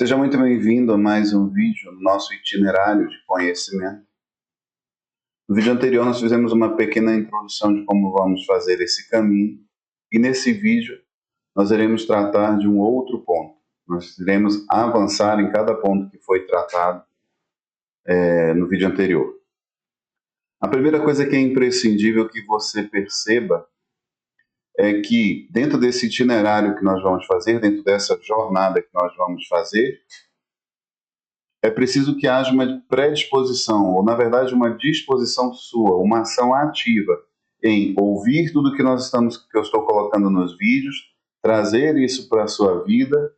Seja muito bem-vindo a mais um vídeo no nosso itinerário de conhecimento. No vídeo anterior nós fizemos uma pequena introdução de como vamos fazer esse caminho e nesse vídeo nós iremos tratar de um outro ponto. Nós iremos avançar em cada ponto que foi tratado no vídeo anterior. A primeira coisa que é imprescindível que você perceba é que dentro desse itinerário que nós vamos fazer, dentro dessa jornada que nós vamos fazer, é preciso que haja uma predisposição, ou na verdade uma disposição sua, uma ação ativa em ouvir tudo que eu estou colocando nos vídeos, trazer isso para a sua vida,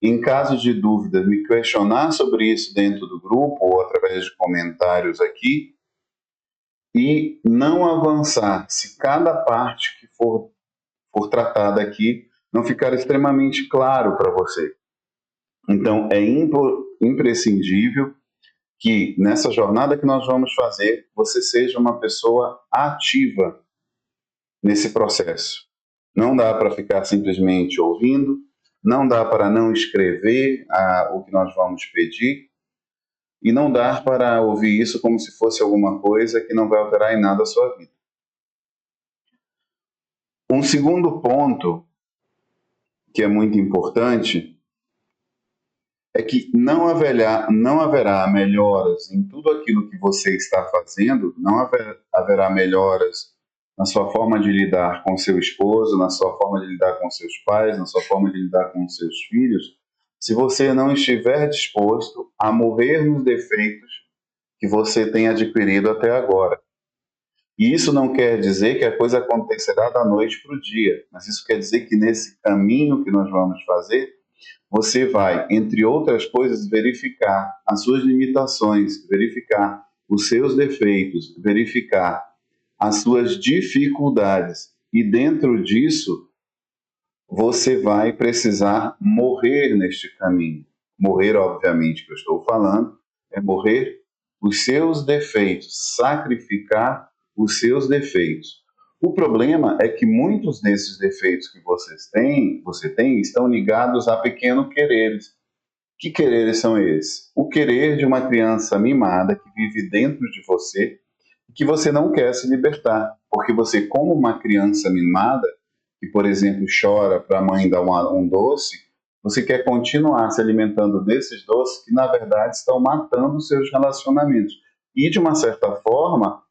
em caso de dúvida, me questionar sobre isso dentro do grupo ou através de comentários aqui, e não avançar se cada parte que for tratada aqui não ficar extremamente claro para você. Então, é imprescindível que nessa jornada que nós vamos fazer, você seja uma pessoa ativa nesse processo. Não dá para ficar simplesmente ouvindo, não dá para não escrever o que nós vamos pedir, e não dá para ouvir isso como se fosse alguma coisa que não vai alterar em nada a sua vida. Um segundo ponto que é muito importante é que não haverá melhoras em tudo aquilo que você está fazendo, não haverá melhoras na sua forma de lidar com seu esposo, na sua forma de lidar com seus pais, na sua forma de lidar com seus filhos, se você não estiver disposto a mover nos defeitos que você tem adquirido até agora. E isso não quer dizer que a coisa acontecerá da noite para o dia, mas isso quer dizer que nesse caminho que nós vamos fazer, você vai, entre outras coisas, verificar as suas limitações, verificar os seus defeitos, verificar as suas dificuldades. E dentro disso, você vai precisar morrer neste caminho. Morrer, obviamente, que eu estou falando, é morrer os seus defeitos, sacrificar os seus defeitos. O problema é que muitos desses defeitos que você tem, estão ligados a pequenos quereres. Que quereres são esses? O querer de uma criança mimada que vive dentro de você e que você não quer se libertar. Porque você, como uma criança mimada, que, por exemplo, chora para a mãe dar um doce, você quer continuar se alimentando desses doces que, na verdade, estão matando os seus relacionamentos. E, de uma certa forma,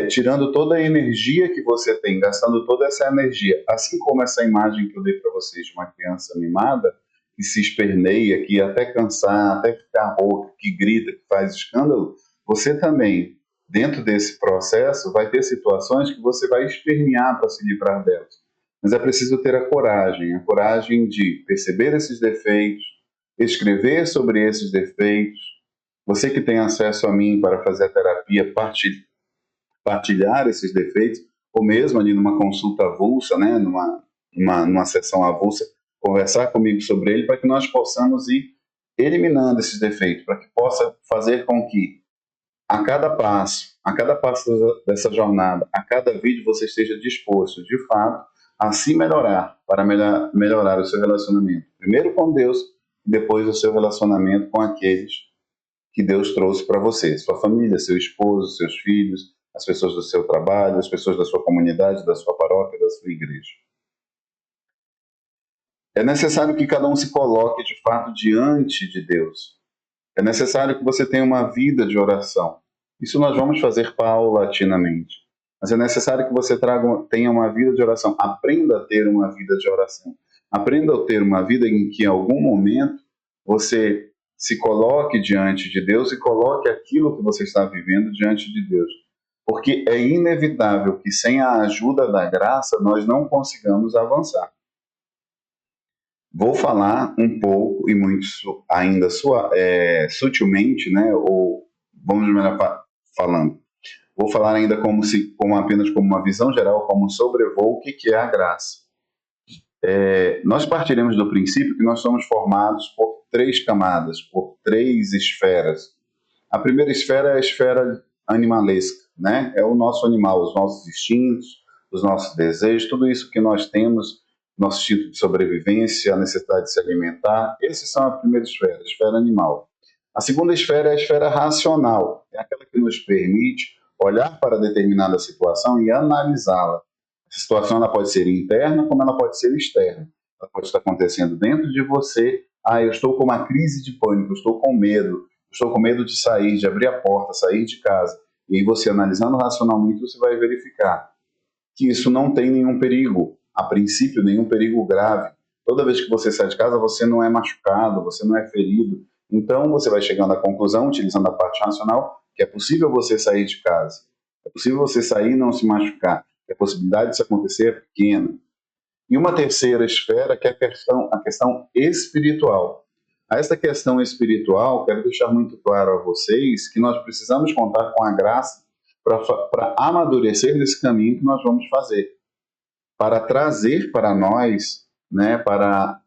tirando toda a energia que você tem, gastando toda essa energia, assim como essa imagem que eu dei para vocês de uma criança mimada, que se esperneia, que até cansar, até ficar rouca, que grita, que faz escândalo, você também, dentro desse processo, vai ter situações que você vai espernear para se livrar delas. Mas é preciso ter a coragem de perceber esses defeitos, escrever sobre esses defeitos. Você que tem acesso a mim para fazer a terapia, partilhar esses defeitos, ou mesmo ali numa consulta avulsa, né, numa sessão avulsa, conversar comigo sobre ele para que nós possamos ir eliminando esses defeitos, para que possa fazer com que a cada passo dessa jornada, a cada vídeo você esteja disposto, de fato, a se melhorar, para melhorar o seu relacionamento, primeiro com Deus, e depois o seu relacionamento com aqueles que Deus trouxe para você, sua família, seu esposo, seus filhos, as pessoas do seu trabalho, as pessoas da sua comunidade, da sua paróquia, da sua igreja. É necessário que cada um se coloque de fato diante de Deus. É necessário que você tenha uma vida de oração. Isso nós vamos fazer paulatinamente. Mas é necessário que você tenha uma vida de oração. Aprenda a ter uma vida de oração. Aprenda a ter uma vida em que, em algum momento, você se coloque diante de Deus e coloque aquilo que você está vivendo diante de Deus. Porque é inevitável que sem a ajuda da graça nós não consigamos avançar. Vou falar um pouco e muito ainda sutilmente, né? Ou vamos melhor falando. Vou falar ainda apenas como uma visão geral, como um sobrevoo, o que é a graça. Nós partiremos do princípio que nós somos formados por 3 camadas, por 3 esferas. A primeira esfera é a esfera animalesca, né? É o nosso animal, os nossos instintos, os nossos desejos, tudo isso que nós temos nosso instinto de sobrevivência, a necessidade de se alimentar. Essas são a primeira esfera, a esfera animal. A segunda esfera é a esfera racional, é aquela que nos permite olhar para determinada situação e analisá-la. A situação ela pode ser interna, como ela pode ser externa. Ela pode estar acontecendo dentro de você. Eu estou com uma crise de pânico, estou com medo de sair, de abrir a porta, sair de casa. E aí você, analisando racionalmente, você vai verificar que isso não tem nenhum perigo, a princípio, nenhum perigo grave. Toda vez que você sai de casa, você não é machucado, você não é ferido. Então, você vai chegando à conclusão, utilizando a parte racional, que é possível você sair de casa. É possível você sair e não se machucar. A possibilidade disso acontecer é pequena. E uma terceira esfera, que é a questão espiritual. A esta questão espiritual, quero deixar muito claro a vocês que nós precisamos contar com a graça para amadurecer nesse caminho que nós vamos fazer, para trazer para nós, né, para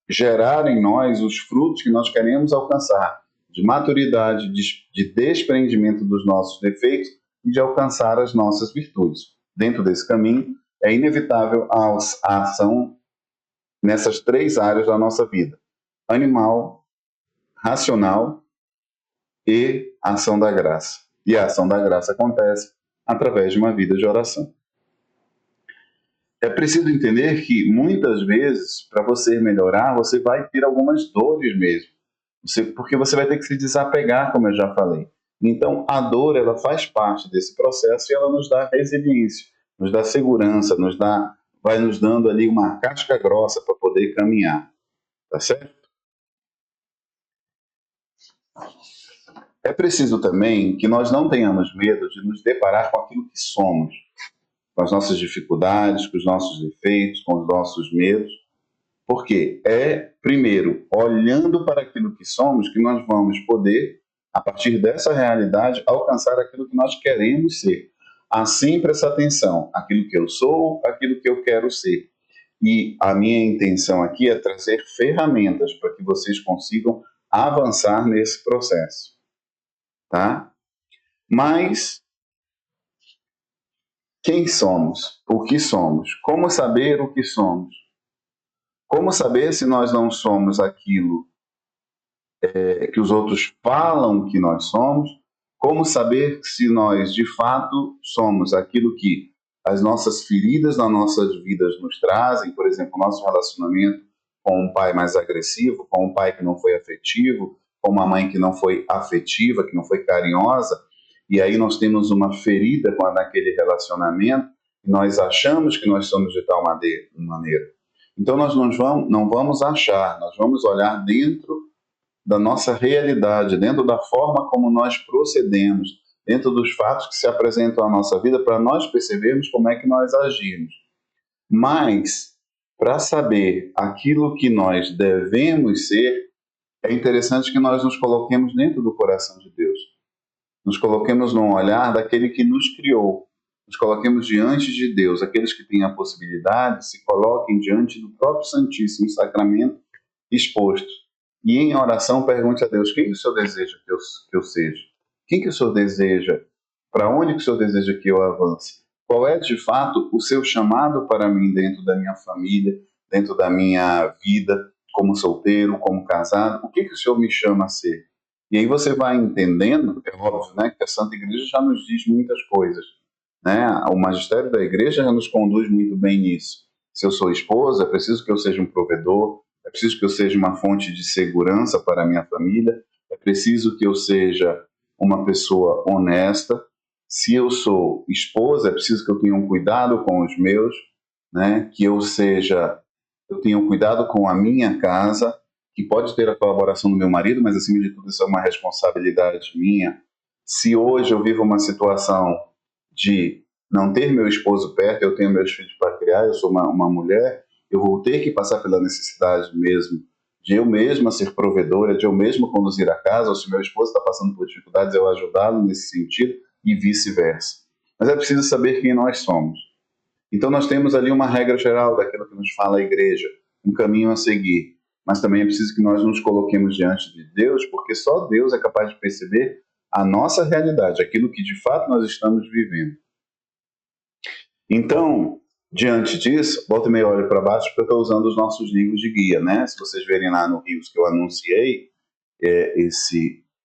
gerar em nós os frutos que nós queremos alcançar, de maturidade, de desprendimento dos nossos defeitos e de alcançar as nossas virtudes. Dentro desse caminho, é inevitável a ação nessas três áreas da nossa vida: animal, racional e ação da graça. E a ação da graça acontece através de uma vida de oração. É preciso entender que, muitas vezes, para você melhorar, você vai ter algumas dores mesmo. Porque você vai ter que se desapegar, como eu já falei. Então, a dor, ela faz parte desse processo e ela nos dá resiliência, nos dá segurança, vai nos dando ali uma casca grossa para poder caminhar. Tá certo? É preciso também que nós não tenhamos medo de nos deparar com aquilo que somos, com as nossas dificuldades, com os nossos defeitos, com os nossos medos, porque é, primeiro, olhando para aquilo que somos, que nós vamos poder, a partir dessa realidade, alcançar aquilo que nós queremos ser. Há sempre essa atenção, aquilo que eu sou, aquilo que eu quero ser. E a minha intenção aqui é trazer ferramentas para que vocês consigam avançar nesse processo. Tá? Mas quem somos? O que somos? Como saber o que somos? Como saber se nós não somos aquilo que os outros falam que nós somos? Como saber se nós, de fato, somos aquilo que as nossas feridas nas nossas vidas nos trazem? Por exemplo, o nosso relacionamento com um pai mais agressivo, com um pai que não foi afetivo, com uma mãe que não foi afetiva, que não foi carinhosa, e aí nós temos uma ferida naquele relacionamento, e nós achamos que nós somos de tal maneira. Então nós não vamos achar, nós vamos olhar dentro da nossa realidade, dentro da forma como nós procedemos, dentro dos fatos que se apresentam à nossa vida, para nós percebermos como é que nós agimos. Mas, para saber aquilo que nós devemos ser, é interessante que nós nos coloquemos dentro do coração de Deus. Nos coloquemos no olhar daquele que nos criou. Nos coloquemos diante de Deus. Aqueles que têm a possibilidade se coloquem diante do próprio Santíssimo Sacramento exposto. E em oração pergunte a Deus: quem que o Senhor deseja que eu seja? Quem que o Senhor deseja? Para onde que o Senhor deseja que eu avance? Qual é, de fato, o seu chamado para mim dentro da minha família, dentro da minha vida, como solteiro, como casado? O que que o Senhor me chama a ser? E aí você vai entendendo, é óbvio, né, que a Santa Igreja já nos diz muitas coisas, né? O magistério da Igreja já nos conduz muito bem nisso. Se eu sou esposa, é preciso que eu seja um provedor, é preciso que eu seja uma fonte de segurança para a minha família, é preciso que eu seja uma pessoa honesta. Se eu sou esposa, é preciso que eu tenha um cuidado com os meus, né? Que eu tenha um cuidado com a minha casa, que pode ter a colaboração do meu marido, mas acima de tudo isso é uma responsabilidade minha. Se hoje eu vivo uma situação de não ter meu esposo perto, eu tenho meus filhos para criar, eu sou uma mulher, eu vou ter que passar pela necessidade mesmo de eu mesma ser provedora, de eu mesma conduzir a casa, ou se meu esposo está passando por dificuldades, eu ajudá-lo nesse sentido e vice-versa. Mas é preciso saber quem nós somos. Então nós temos ali uma regra geral daquilo que nos fala a Igreja, um caminho a seguir. Mas também é preciso que nós nos coloquemos diante de Deus, porque só Deus é capaz de perceber a nossa realidade, aquilo que de fato nós estamos vivendo. Então, diante disso, volta e meia olho para baixo porque eu estou usando os nossos livros de guia, né? Se vocês verem lá no Rios que eu anunciei,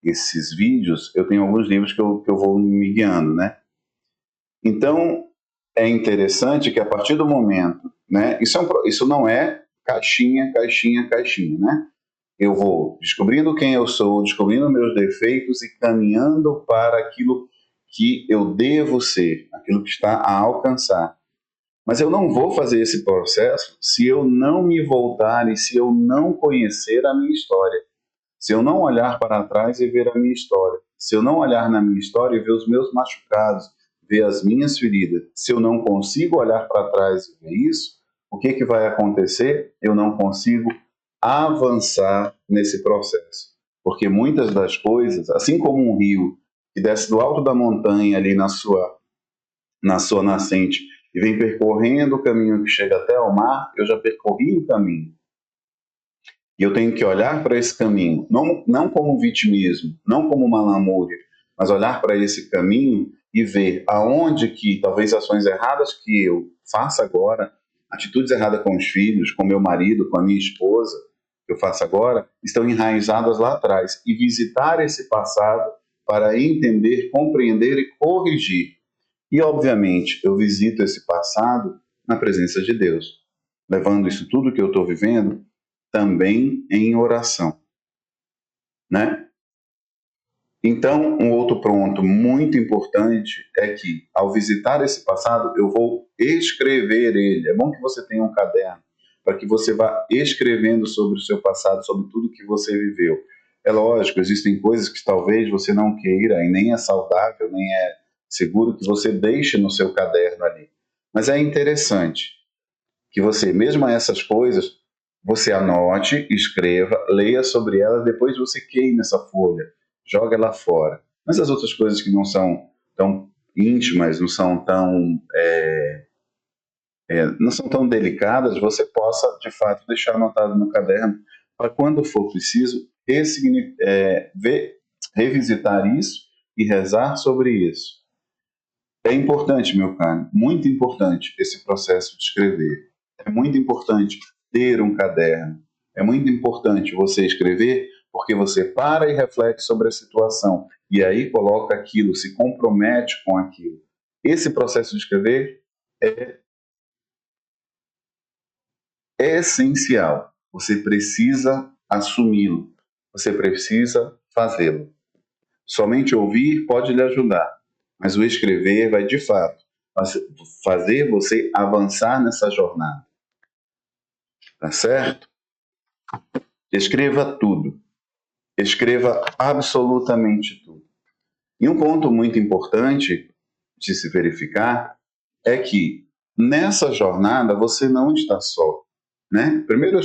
esses vídeos, eu tenho alguns livros que eu vou me guiando, né? Então, é interessante que a partir do momento, né? Isso não é caixinha, né? Eu vou descobrindo quem eu sou, descobrindo meus defeitos e caminhando para aquilo que eu devo ser, aquilo que está a alcançar. Mas eu não vou fazer esse processo se eu não me voltar e se eu não conhecer a minha história. Se eu não olhar para trás e ver a minha história. Se eu não olhar na minha história e ver os meus machucados, ver as minhas feridas. Se eu não consigo olhar para trás e ver isso, o que, que vai acontecer? Eu não consigo avançar nesse processo. Porque muitas das coisas, assim como um rio que desce do alto da montanha ali na sua nascente e vem percorrendo o caminho que chega até ao mar, eu já percorri o caminho. E eu tenho que olhar para esse caminho, não como vitimismo, não como uma lamúria, mas olhar para esse caminho e ver aonde que talvez ações erradas que eu faça agora, atitudes erradas com os filhos, com meu marido, com a minha esposa, que eu faço agora, estão enraizadas lá atrás. E visitar esse passado para entender, compreender e corrigir. E, obviamente, eu visito esse passado na presença de Deus, levando isso tudo que eu estou vivendo também em oração, né? Então, um outro ponto muito importante é que, ao visitar esse passado, eu vou escrever ele. É bom que você tenha um caderno, para que você vá escrevendo sobre o seu passado, sobre tudo que você viveu. É lógico, existem coisas que talvez você não queira, e nem é saudável, nem é seguro que você deixe no seu caderno ali. Mas é interessante que você, mesmo essas coisas, você anote, escreva, leia sobre elas, depois você queime essa folha, joga ela fora. Mas as outras coisas que não são tão íntimas, não são tão delicadas, você possa, de fato, deixar anotado no caderno, para quando for preciso, revisitar isso e rezar sobre isso. É importante, meu caro, muito importante esse processo de escrever. É muito importante ter um caderno. É muito importante você escrever, porque você para e reflete sobre a situação. E aí coloca aquilo, se compromete com aquilo. Esse processo de escrever é essencial. Você precisa assumi-lo. Você precisa fazê-lo. Somente ouvir pode lhe ajudar, mas o escrever vai, de fato, fazer você avançar nessa jornada. Tá certo? Escreva tudo. Escreva absolutamente tudo. E um ponto muito importante de se verificar é que nessa jornada você não está só, né? Primeiro,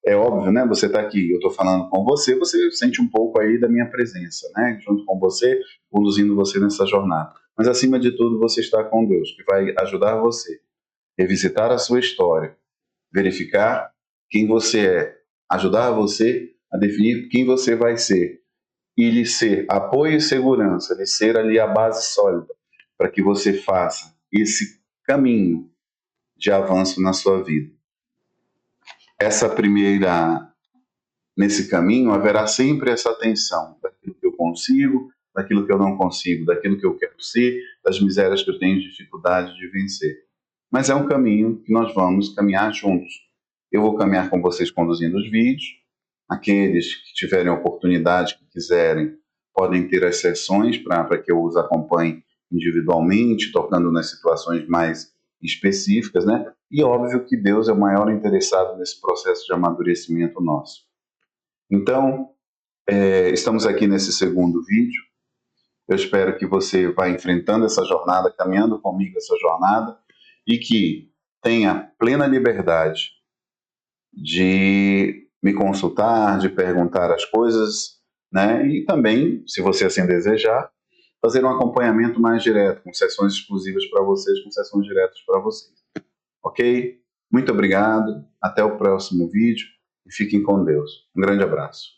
é óbvio, né? Você está aqui, eu estou falando com você, você sente um pouco aí da minha presença, né? Junto com você, conduzindo você nessa jornada. Mas acima de tudo, você está com Deus, que vai ajudar você a revisitar a sua história, verificar quem você é, ajudar você a definir quem você vai ser e lhe ser apoio e segurança, lhe ser ali a base sólida para que você faça esse caminho de avanço na sua vida. Nesse caminho haverá sempre essa tensão daquilo que eu consigo, daquilo que eu não consigo, daquilo que eu quero ser, das misérias que eu tenho dificuldade de vencer. Mas é um caminho que nós vamos caminhar juntos. Eu vou caminhar com vocês conduzindo os vídeos. Aqueles que tiverem oportunidade, que quiserem, podem ter as sessões para que eu os acompanhe individualmente, tocando nas situações mais específicas, né? E óbvio que Deus é o maior interessado nesse processo de amadurecimento nosso. Então, estamos aqui nesse segundo vídeo. Eu espero que você vá enfrentando essa jornada, caminhando comigo essa jornada, e que tenha plena liberdade de me consultar, de perguntar as coisas, né? E também, se você assim desejar, fazer um acompanhamento mais direto, com sessões exclusivas para vocês, com sessões diretas para vocês. Ok? Muito obrigado, até o próximo vídeo e fiquem com Deus. Um grande abraço.